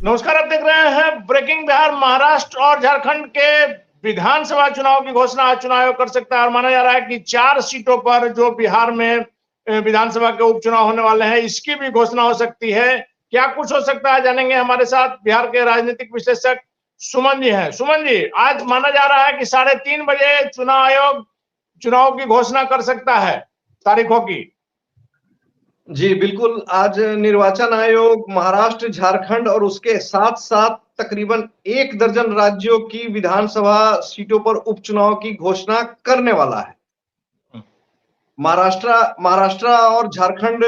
नमस्कार, आप देख रहे हैं ब्रेकिंग बिहार। महाराष्ट्र और झारखंड के विधानसभा चुनाव की घोषणा चुनाव आयोग कर सकता है और माना जा रहा है कि 4 सीटों पर जो बिहार में विधानसभा के उपचुनाव होने वाले हैं, इसकी भी घोषणा हो सकती है। क्या कुछ हो सकता है, जानेंगे। हमारे साथ बिहार के राजनीतिक विश्लेषक सुमन जी हैं। सुमन जी, आज माना जा रहा है कि 3:30 बजे चुनाव आयोग चुनाव की घोषणा कर सकता है तारीखों की। जी बिल्कुल, आज निर्वाचन आयोग महाराष्ट्र, झारखंड और उसके साथ साथ तकरीबन 1 दर्जन राज्यों की विधानसभा सीटों पर उपचुनाव की घोषणा करने वाला है। महाराष्ट्र और झारखंड,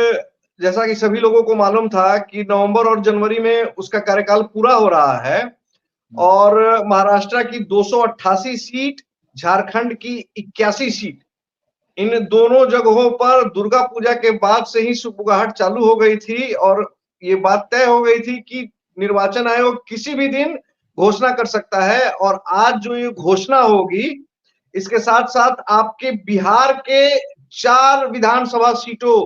जैसा कि सभी लोगों को मालूम था कि नवंबर और जनवरी में उसका कार्यकाल पूरा हो रहा है और महाराष्ट्र की 288 सीट, झारखंड की 81 सीट, इन दोनों जगहों पर दुर्गा पूजा के बाद से ही सुगबुगाहट चालू हो गई थी और ये बात तय हो गई थी कि निर्वाचन आयोग किसी भी दिन घोषणा कर सकता है। और आज जो ये घोषणा होगी, इसके साथ साथ आपके बिहार के 4 विधानसभा सीटों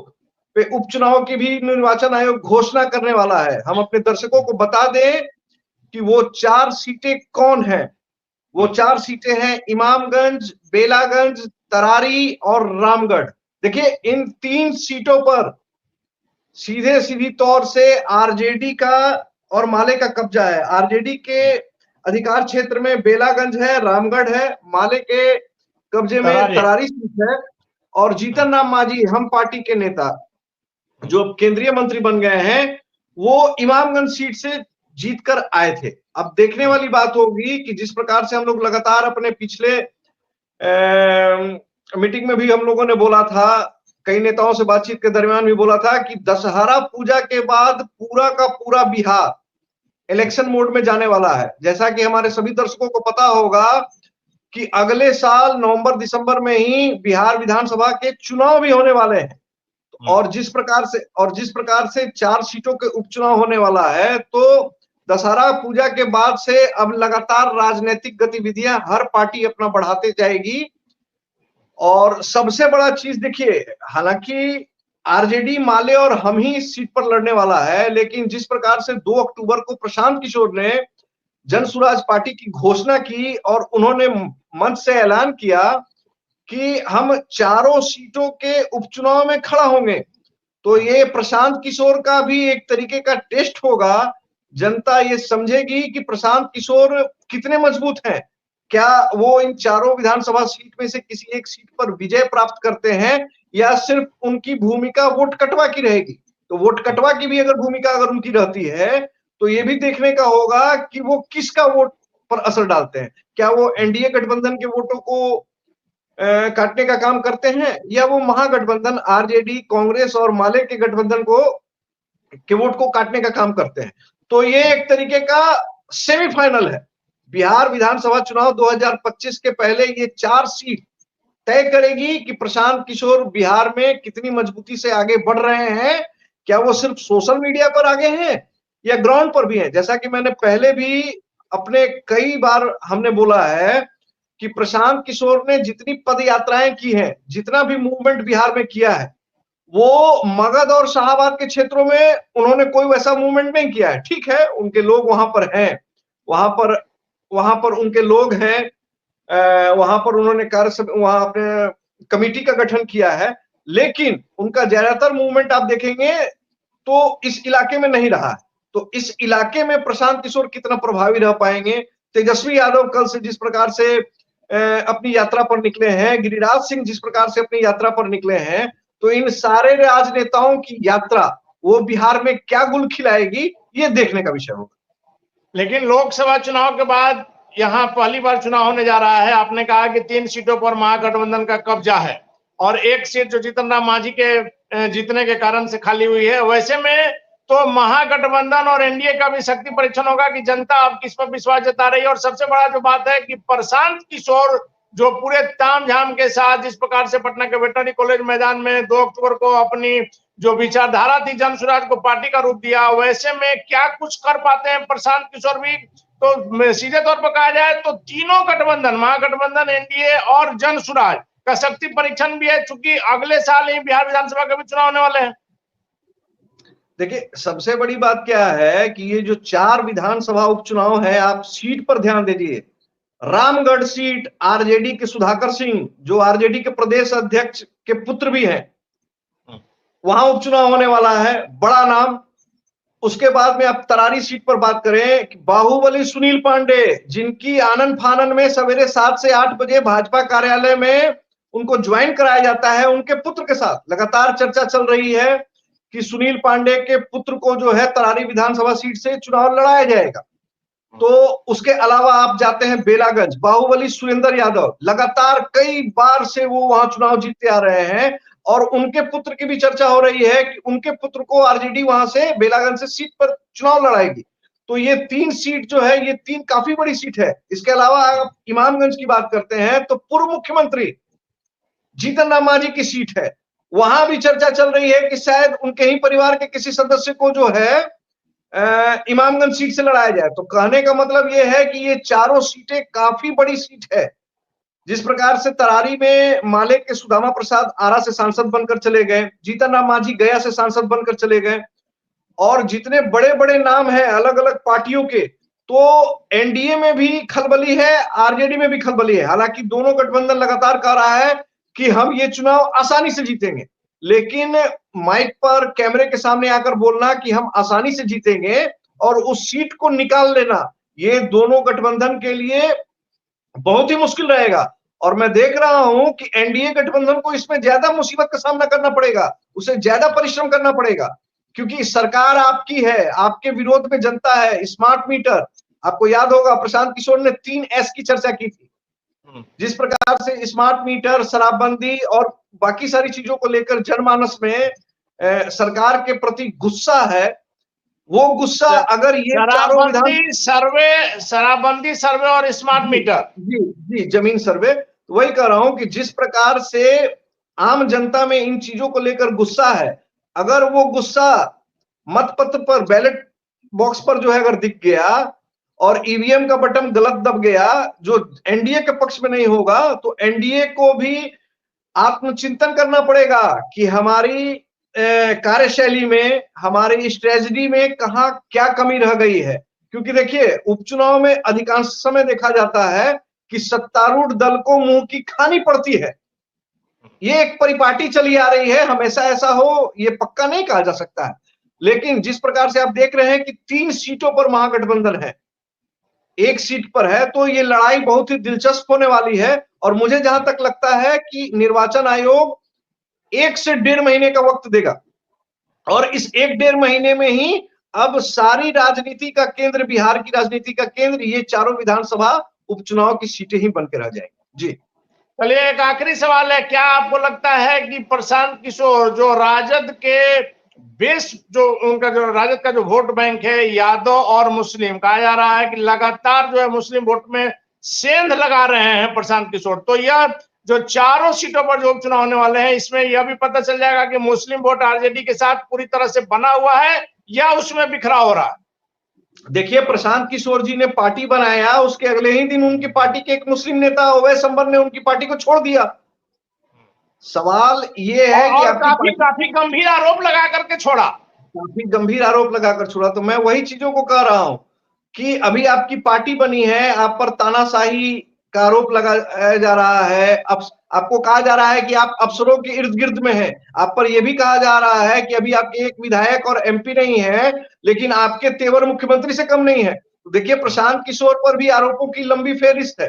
पे उपचुनाव की भी निर्वाचन आयोग घोषणा करने वाला है। हम अपने दर्शकों को बता दें कि वो 4 सीटें कौन है। वो 4 सीटें हैं इमामगंज, बेलागंज, तरारी और रामगढ़। देखिए, इन 3 सीटों पर सीधी तौर से आरजेडी का और माले का कब्जा है। आरजेडी के अधिकार क्षेत्र में बेलागंज है, रामगढ़ है, माले के कब्जे में तरारी सीट है और जीतन राम मांझी, हम पार्टी के नेता जो केंद्रीय मंत्री बन गए हैं, वो इमामगंज सीट से जीतकर आए थे। अब देखने वाली बात होगी कि जिस प्रकार से हम लोग लगातार अपने पिछले मीटिंग में भी हम लोगों ने बोला था, कई नेताओं से बातचीत के दरमियान भी बोला था कि दशहरा पूजा के बाद पूरा का पूरा बिहार इलेक्शन मोड में जाने वाला है। जैसा कि हमारे सभी दर्शकों को पता होगा कि अगले साल नवंबर दिसंबर में ही बिहार विधानसभा के चुनाव भी होने वाले हैं और जिस प्रकार से 4 सीटों के उपचुनाव होने वाला है, तो दशहरा पूजा के बाद से अब लगातार राजनीतिक गतिविधियां हर पार्टी अपना बढ़ाते जाएगी। और सबसे बड़ा चीज देखिए, हालांकि आरजेडी, माले और हम ही इस सीट पर लड़ने वाला है, लेकिन जिस प्रकार से 2 अक्टूबर को प्रशांत किशोर ने जन सुराज पार्टी की घोषणा की और उन्होंने मंच से ऐलान किया कि हम चारों सीटों के उपचुनाव में खड़ा होंगे, तो ये प्रशांत किशोर का भी एक तरीके का टेस्ट होगा। जनता ये समझेगी कि प्रशांत किशोर कितने मजबूत हैं। क्या वो इन चारों विधानसभा सीट में से किसी एक सीट पर विजय प्राप्त करते हैं या सिर्फ उनकी भूमिका वोट कटवा की रहेगी। तो वोट कटवा की भी अगर भूमिका अगर उनकी रहती है, तो ये भी देखने का होगा कि वो किसका वोट पर असर डालते हैं। क्या वो एनडीए गठबंधन के वोटों को काटने का काम करते हैं या वो महागठबंधन आरजेडी, कांग्रेस और माले के गठबंधन के वोट को काटने का काम करते हैं। तो ये एक तरीके का सेमीफाइनल है। बिहार विधानसभा चुनाव 2025 के पहले ये 4 सीट तय करेगी कि प्रशांत किशोर बिहार में कितनी मजबूती से आगे बढ़ रहे हैं। क्या वो सिर्फ सोशल मीडिया पर आगे हैं या ग्राउंड पर भी हैं। जैसा कि मैंने पहले भी अपने कई बार हमने बोला है कि प्रशांत किशोर ने जितनी पद यात्राएं की हैं, जितना भी मूवमेंट बिहार में किया है, वो मगध और शाहाबाद के क्षेत्रों में उन्होंने कोई वैसा मूवमेंट नहीं किया है। ठीक है, उनके लोग वहां पर हैं, वहां पर उनके लोग हैं, वहां पर उन्होंने वहां अपने कमेटी का गठन किया है, लेकिन उनका ज्यादातर मूवमेंट आप देखेंगे तो इस इलाके में नहीं रहा है। तो इस इलाके में प्रशांत किशोर कितना प्रभावी रह पाएंगे। तेजस्वी यादव कल से जिस प्रकार से अपनी यात्रा पर निकले हैं, गिरिराज सिंह जिस प्रकार से अपनी यात्रा पर निकले हैं, तो इन सारे राजनेताओं की यात्रा वो बिहार में क्या गुल खिलाएगी, ये देखने का विषय होगा। लेकिन लोकसभा चुनाव के बाद यहाँ पहली बार चुनाव होने जा रहा है। आपने कहा कि 3 सीटों पर महागठबंधन का कब्जा है और एक सीट जो जीतन राम मांझी के जीतने के कारण से खाली हुई है। वैसे में तो महागठबंधन और एनडीए का भी शक्ति परीक्षण होगा कि जनता अब किस पर विश्वास जता रही है। और सबसे बड़ा जो बात है कि प्रशांत किशोर जो पूरे तामझाम के साथ जिस प्रकार से पटना के वेटनरी कॉलेज मैदान में 2 अक्टूबर को अपनी जो विचारधारा थी जन स्वराज को पार्टी का रूप दिया, वैसे में क्या कुछ कर पाते हैं प्रशांत किशोर भी। तो सीधे तौर पर कहा जाए तो तीनों गठबंधन, महागठबंधन, एनडीए और जन स्वराज का शक्ति परीक्षण भी है, चूंकि अगले साल ही बिहार विधानसभा के भी चुनाव होने वाले हैं। देखिए, सबसे बड़ी बात क्या है कि ये जो 4 विधानसभा उपचुनाव है, आप सीट पर ध्यान दीजिए। रामगढ़ सीट आरजेडी के सुधाकर सिंह, जो आरजेडी के प्रदेश अध्यक्ष के पुत्र भी हैं, वहां उपचुनाव होने वाला है, बड़ा नाम। उसके बाद में आप तरारी सीट पर बात करें कि बाहुबली सुनील पांडे, जिनकी आनन फानन में सवेरे 7 से 8 बजे भाजपा कार्यालय में उनको ज्वाइन कराया जाता है, उनके पुत्र के साथ लगातार चर्चा चल रही है कि सुनील पांडे के पुत्र को जो है तरारी विधानसभा सीट से चुनाव लड़ाया जाएगा। तो उसके अलावा आप जाते हैं बेलागंज, बाहुबली सुरेंद्र यादव, लगातार कई बार से वो वहां चुनाव जीतते आ रहे हैं और उनके पुत्र की भी चर्चा हो रही है कि उनके पुत्र को आरजेडी वहां से बेलागंज से सीट पर चुनाव लड़ाएगी। तो ये 3 सीट जो है, ये 3 काफी बड़ी सीट है। इसके अलावा आप इमामगंज की बात करते हैं तो पूर्व मुख्यमंत्री जीतन राम मांझी की सीट है, वहां भी चर्चा चल रही है कि शायद उनके ही परिवार के किसी सदस्य को जो है इमामगंज सीट से लड़ाया जाए। तो कहने का मतलब यह है कि ये चारों सीटें काफी बड़ी सीट है। जिस प्रकार से तरारी में माले के सुदामा प्रसाद आरा से सांसद बनकर चले गए, जीतन राम मांझी गया से सांसद बनकर चले गए, और जितने बड़े बड़े नाम हैं अलग अलग पार्टियों के, तो एनडीए में भी खलबली है, आरजेडी में भी खलबली है। हालांकि दोनों गठबंधन लगातार कह रहा है कि हम ये चुनाव आसानी से जीतेंगे, लेकिन माइक पर कैमरे के सामने आकर बोलना कि हम आसानी से जीतेंगे और उस सीट को निकाल लेना, ये दोनों गठबंधन के लिए बहुत ही मुश्किल रहेगा। और मैं देख रहा हूं कि एनडीए गठबंधन को इसमें ज्यादा मुसीबत का सामना करना पड़ेगा, उसे ज्यादा परिश्रम करना पड़ेगा, क्योंकि सरकार आपकी है, आपके विरोध में जनता है। स्मार्ट मीटर, आपको याद होगा प्रशांत किशोर ने 3S की चर्चा की थी। जिस प्रकार से स्मार्ट मीटर, शराबबंदी और बाकी सारी चीजों को लेकर जनमानस में सरकार के प्रति गुस्सा है, वो गुस्सा अगर ये चारों शराबबंदी सर्वे और स्मार्ट मीटर, जी जमीन सर्वे, तो वही कह रहा हूं कि जिस प्रकार से आम जनता में इन चीजों को लेकर गुस्सा है, अगर वो गुस्सा मतपत्र पर, बैलेट बॉक्स पर जो है अगर दिख गया और ईवीएम का बटन गलत दब गया, जो एनडीए के पक्ष में नहीं होगा, तो एनडीए को भी आत्मचिंतन करना पड़ेगा कि हमारी कार्यशैली में, हमारी स्ट्रेटजी में कहां क्या कमी रह गई है। क्योंकि देखिए, उपचुनाव में अधिकांश समय देखा जाता है कि सत्तारूढ़ दल को मुंह की खानी पड़ती है। ये एक परिपाटी चली आ रही है, हमेशा ऐसा हो ये पक्का नहीं कहा जा सकता है, लेकिन जिस प्रकार से आप देख रहे हैं कि 3 सीटों पर महागठबंधन है, 1 सीट पर है, तो ये लड़ाई बहुत ही दिलचस्प होने वाली है। और मुझे जहां तक लगता है कि निर्वाचन आयोग 1 से 1.5 महीने का वक्त देगा, और इस 1-1.5 महीने में ही अब सारी राजनीति का केंद्र, बिहार की राजनीति का केंद्र, ये चारों विधानसभा उपचुनाव की सीटें ही बनकर रह जाएंगी। जी चलिए, एक आखिरी सवाल है, क्या आपको लगता है कि प्रशांत किशोर, जो राजद के बेस, जो उनका जो राजद का जो वोट बैंक है, यादव और मुस्लिम, कहा जा रहा है कि लगातार जो है मुस्लिम वोट में सेंध लगा रहे हैं प्रशांत किशोर, तो यह जो चारों सीटों पर जो उपचुनाव होने वाले हैं, इसमें यह भी पता चल जाएगा कि मुस्लिम वोट आरजेडी के साथ पूरी तरह से बना हुआ है या उसमें बिखरा हो रहा है? देखिए, प्रशांत किशोर जी ने पार्टी बनाया, उसके अगले ही दिन उनकी पार्टी के एक मुस्लिम नेता अवैध संबर ने उनकी पार्टी को छोड़ दिया। सवाल ये है कि काफी गंभीर आरोप लगा करके छोड़ा, काफी गंभीर आरोप लगाकर छोड़ा। तो मैं वही चीजों को कह रहा हूं कि अभी आपकी पार्टी बनी है, आप पर तानाशाही का आरोप लगाया जा रहा है, आपको कहा जा रहा है कि आप अफसरों के इर्द गिर्द में हैं, आप पर यह भी कहा जा रहा है कि अभी आपके एक विधायक और एमपी नहीं है, लेकिन आपके तेवर मुख्यमंत्री से कम नहीं है। तो देखिए, प्रशांत किशोर पर भी आरोपों की लंबी फेहरिस्त है।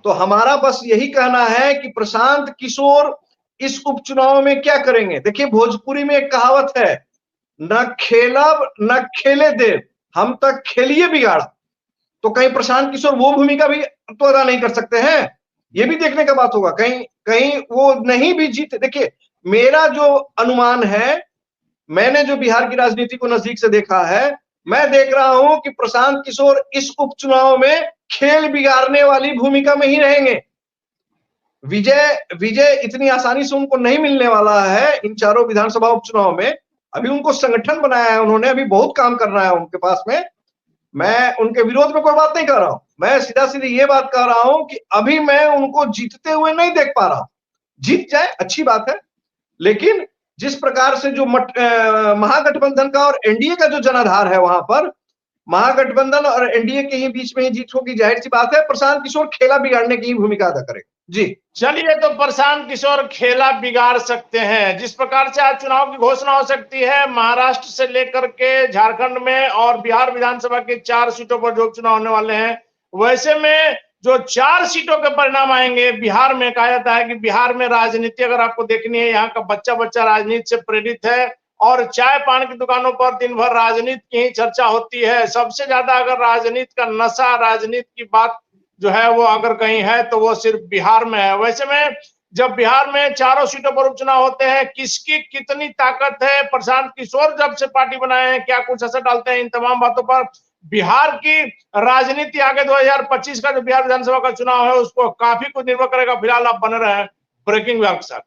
तो हमारा बस यही कहना है कि प्रशांत किशोर इस उपचुनाव में क्या करेंगे। देखिए, भोजपुरी में एक कहावत है, न खेलब न खेले देव, हम तक खेलिए बिगाड़ा। तो कहीं प्रशांत किशोर वो भूमिका भी तो अदा नहीं कर सकते हैं, ये भी देखने का बात होगा। कहीं कहीं वो नहीं भी जीते। देखिए, मेरा जो अनुमान है, मैंने जो बिहार की राजनीति को नजदीक से देखा है, मैं देख रहा हूं कि प्रशांत किशोर इस उपचुनाव में खेल बिगाड़ने वाली भूमिका में ही रहेंगे। विजय इतनी आसानी से उनको नहीं मिलने वाला है इन चारों विधानसभा उपचुनाव में। अभी उनको संगठन बनाया है उन्होंने, अभी बहुत काम करना है उनके पास में। मैं उनके विरोध में कोई बात नहीं कर रहा हूं, मैं सीधा सीधी ये बात कर रहा हूं कि अभी मैं उनको जीतते हुए नहीं देख पा रहा हूं। जीत जाए अच्छी बात है, लेकिन जिस प्रकार से जो महागठबंधन का और एनडीए का जो जनाधार है, वहां पर महागठबंधन और एनडीए के ही बीच में ही जीत होगी, जाहिर सी बात है। प्रशांत किशोर खेला बिगाड़ने की ही भूमिका अदा करेंगे। जी चलिए, तो प्रशांत किशोर खेला बिगाड़ सकते हैं। जिस प्रकार से आज चुनाव की घोषणा हो सकती है, महाराष्ट्र से लेकर के झारखंड में और बिहार विधानसभा के 4 सीटों पर जो चुनाव होने वाले हैं, वैसे में जो 4 सीटों के परिणाम आएंगे बिहार में, कहा जाता है कि बिहार में राजनीति अगर आपको देखनी है, यहाँ का बच्चा बच्चा राजनीति से प्रेरित है और चाय पान की दुकानों पर दिन भर राजनीति की ही चर्चा होती है। सबसे ज्यादा अगर राजनीति का नशा, राजनीति की बात जो है वो अगर कहीं है तो वो सिर्फ बिहार में है। वैसे में जब बिहार में 4 सीटों पर उपचुनाव होते हैं, किसकी कितनी ताकत है, प्रशांत किशोर जब से पार्टी बनाए हैं क्या कुछ असर डालते हैं, इन तमाम बातों पर बिहार की राजनीति आगे 2025 का जो बिहार विधानसभा का चुनाव है उसको काफी कुछ निर्भर करेगा। फिलहाल आप बने रहे ब्रेकिंग के साथ।